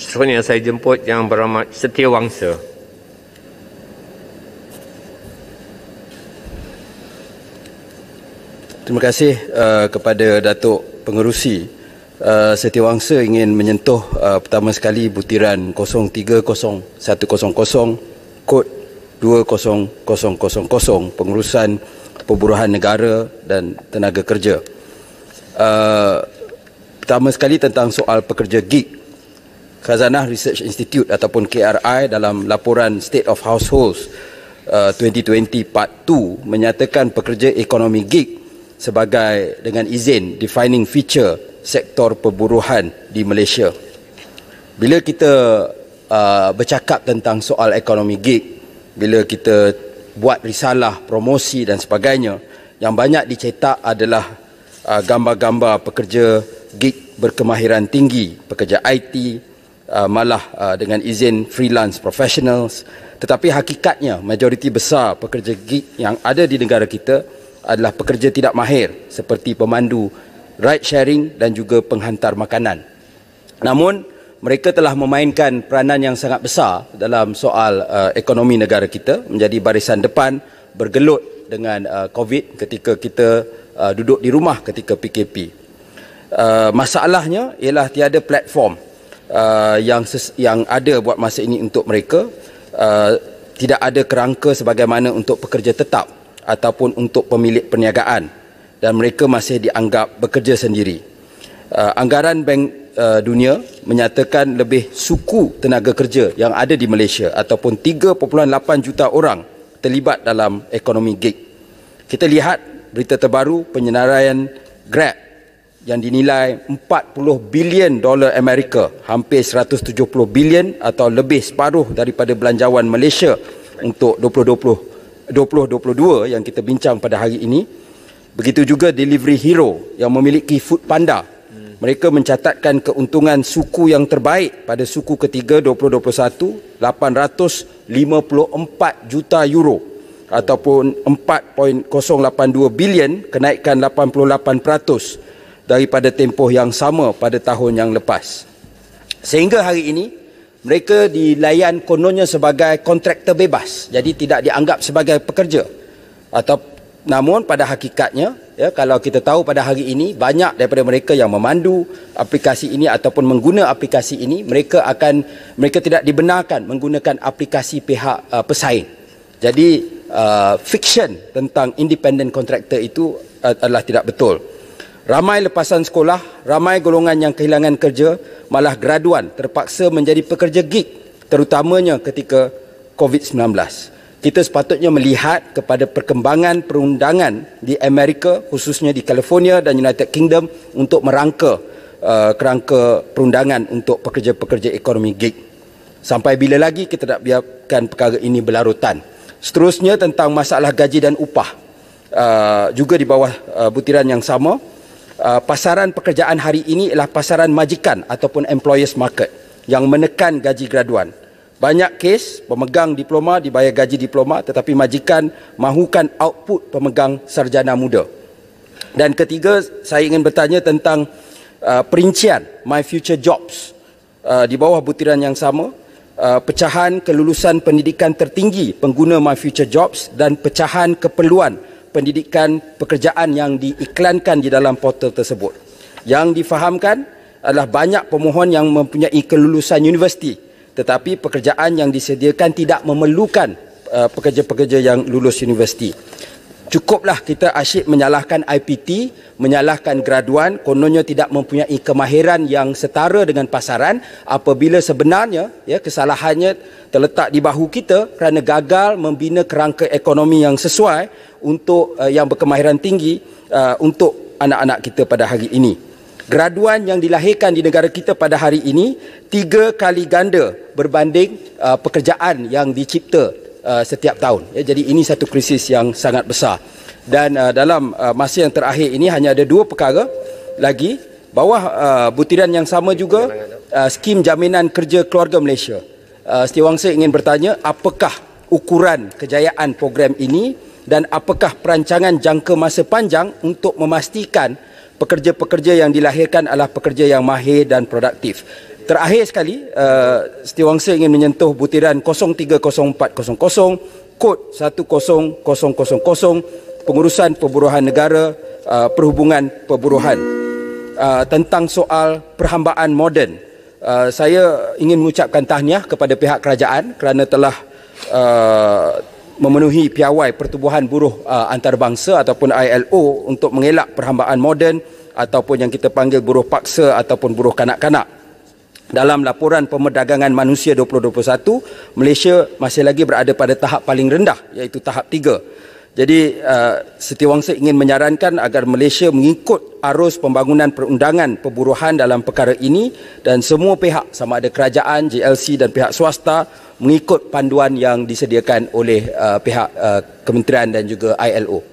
Seterusnya saya jemput Yang Berhormat Setiawangsa. Terima kasih kepada Datuk Pengerusi. Setiawangsa ingin menyentuh pertama sekali butiran 030100 kod 20000 pengurusan pemburuhan negara dan tenaga kerja. Pertama sekali tentang soal pekerja gig. Khazanah Research Institute ataupun KRI dalam laporan State of Households 2020 Part 2 menyatakan pekerja ekonomi gig sebagai dengan izin defining feature sektor perburuhan di Malaysia. Bila kita bercakap tentang soal ekonomi gig, bila kita buat risalah, promosi dan sebagainya, yang banyak dicetak adalah gambar-gambar pekerja gig berkemahiran tinggi, pekerja IT, malah dengan izin freelance professionals. Tetapi hakikatnya majoriti besar pekerja gig yang ada di negara kita adalah pekerja tidak mahir seperti pemandu ride sharing dan juga penghantar makanan. Namun mereka telah memainkan peranan yang sangat besar dalam soal ekonomi negara kita, menjadi barisan depan bergelut dengan COVID ketika kita duduk di rumah ketika PKP. Masalahnya ialah tiada platform yang ada buat masa ini untuk mereka. Tidak ada kerangka sebagaimana untuk pekerja tetap ataupun untuk pemilik perniagaan, dan mereka masih dianggap bekerja sendiri. Anggaran Bank Dunia menyatakan lebih suku tenaga kerja yang ada di Malaysia ataupun 3.8 juta orang terlibat dalam ekonomi gig. Kita lihat berita terbaru penyenaraian Grab yang dinilai 40 bilion dolar Amerika, hampir 170 bilion atau lebih separuh daripada belanjawan Malaysia untuk 2022 yang kita bincang pada hari ini. Begitu juga Delivery Hero yang memiliki Food Panda. Mereka mencatatkan keuntungan suku yang terbaik pada suku ketiga 2021, 854 juta euro ataupun 4.082 bilion, kenaikan 88% daripada tempoh yang sama pada tahun yang lepas. Sehingga hari ini mereka dilayan kononnya sebagai kontraktor bebas, jadi tidak dianggap sebagai pekerja. Namun pada hakikatnya, kalau kita tahu pada hari ini banyak daripada mereka yang memandu aplikasi ini ataupun mengguna aplikasi ini, mereka tidak dibenarkan menggunakan aplikasi pihak pesaing. Jadi fiction tentang independent contractor itu adalah tidak betul. Ramai lepasan sekolah, ramai golongan yang kehilangan kerja, malah graduan terpaksa menjadi pekerja gig, terutamanya ketika COVID-19. Kita sepatutnya melihat kepada perkembangan perundangan di Amerika, khususnya di California dan United Kingdom, untuk merangka kerangka perundangan untuk pekerja-pekerja ekonomi gig. Sampai bila lagi kita nak biarkan perkara ini berlarutan? Seterusnya tentang masalah gaji dan upah, juga di bawah butiran yang sama. Pasaran pekerjaan hari ini ialah pasaran majikan ataupun employers market yang menekan gaji graduan. Banyak kes pemegang diploma dibayar gaji diploma, tetapi majikan mahukan output pemegang sarjana muda. Dan ketiga, saya ingin bertanya tentang perincian My Future Jobs di bawah butiran yang sama. Pecahan kelulusan pendidikan tertinggi pengguna My Future Jobs dan pecahan keperluan pendidikan pekerjaan yang diiklankan di dalam portal tersebut. Yang difahamkan adalah banyak pemohon yang mempunyai kelulusan universiti, tetapi pekerjaan yang disediakan tidak memerlukan pekerja-pekerja yang lulus universiti. Cukuplah kita asyik menyalahkan IPT, menyalahkan graduan, kononnya tidak mempunyai kemahiran yang setara dengan pasaran, apabila sebenarnya kesalahannya terletak di bahu kita kerana gagal membina kerangka ekonomi yang sesuai untuk yang berkemahiran tinggi untuk anak-anak kita pada hari ini. Graduan yang dilahirkan di negara kita pada hari ini 3 kali ganda berbanding pekerjaan yang dicipta setiap tahun. Jadi ini satu krisis yang sangat besar. Dan dalam masa yang terakhir ini hanya ada 2 perkara lagi. Bawah butiran yang sama juga, skim jaminan kerja keluarga Malaysia. Setiawangsa ingin bertanya, apakah ukuran kejayaan program ini dan apakah perancangan jangka masa panjang untuk memastikan pekerja-pekerja yang dilahirkan adalah pekerja yang mahir dan produktif. Terakhir sekali, Setiawangsa ingin menyentuh butiran 030400 kod 10000 pengurusan perburuhan negara, perhubungan perburuhan. Tentang soal perhambaan moden, saya ingin mengucapkan tahniah kepada pihak kerajaan kerana telah memenuhi piawai Pertubuhan Buruh Antarabangsa ataupun ILO untuk mengelak perhambaan moden ataupun yang kita panggil buruh paksa ataupun buruh kanak-kanak. Dalam laporan pemerdagangan manusia 2021, Malaysia masih lagi berada pada tahap paling rendah, iaitu tahap 3. Jadi Setiawangsa ingin menyarankan agar Malaysia mengikut arus pembangunan perundangan perburuhan dalam perkara ini dan semua pihak sama ada kerajaan, JLC dan pihak swasta mengikut panduan yang disediakan oleh pihak kementerian dan juga ILO.